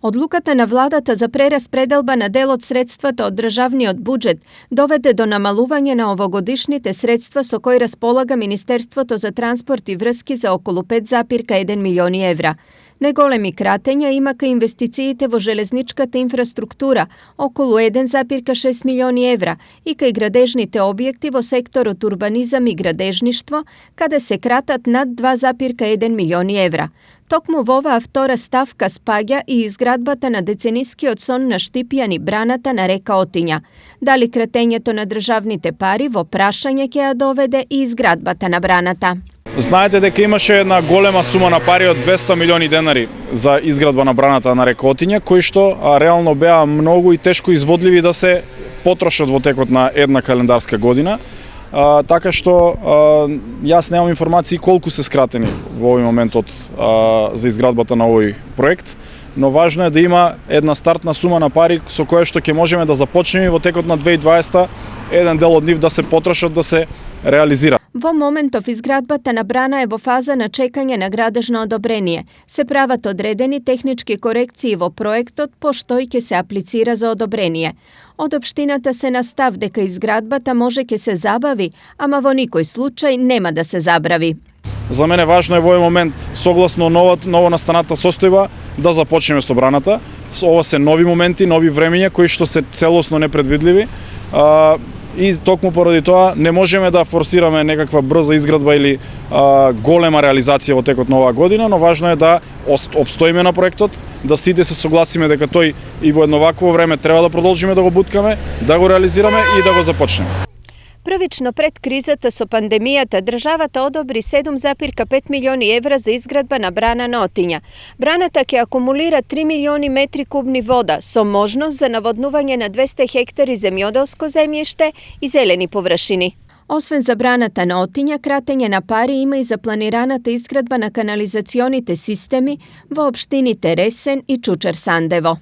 Одлуката на владата за прераспределба на дел од средствата од државниот буџет доведе до намалување на овогодишните средства со кои располага Министерството за транспорт и врски за околу 5,1 милиони евра. Неголеми кратења има кај инвестициите во железничката инфраструктура, околу 1,6 милиони евра, и кај градежните објекти во секторот урбанизам и градежништво, каде се кратат над 2,1 милиони евра. Токму во оваа втора ставка спаѓа и изградбата на деценискиот сон на Штипјан и браната на река Отиња. Дали кратењето на државните пари во прашање ќе ја доведе и изградбата на браната? Знаете дека имаше една голема сума на пари од 200 милиони денари за изградба на браната на река Отиња, кои што реално беа многу и тешко изводливи да се потрошат во текот на една календарска година. Така што јас немам информации колку се скратени во овој момент за изградбата на овој проект, но важно е да има една стартна сума на пари со која што ќе можеме да започнеме во текот на 2020 еден дел од нив да се потрошат, да се реализира. Во моментов изградбата на брана е во фаза на чекање на градежно одобрение. Се прават одредени технички корекции во проектот по што и ќе се аплицира за одобрение. Од општината се настав дека изградбата може ќе се забави, ама во никој случај нема да се забрави. За мене важно е во овој момент, согласно ново настаната состојба, да започнеме со браната. Ова се нови моменти, нови времења кои што се целосно непредвидливи. И токму поради тоа не можеме да форсираме некаква брза изградба или голема реализација во текот на оваа година, но важно е да обстоиме на проектот, да сите се согласиме дека тој и во едно вакво време треба да продолжиме да го буткаме, да го реализираме и да го започнеме. Првично пред кризата со пандемијата, државата одобри 7,5 милиони евра за изградба на брана на Отиња. Браната ќе акумулира 3 милиони метри кубни вода, со можност за наводнување на 200 хектари земјоделско земјиште и зелени површини. Освен за браната на Отиња, кратење на пари има и за планираната изградба на канализационите системи во општините Ресен и Чучер Сандево.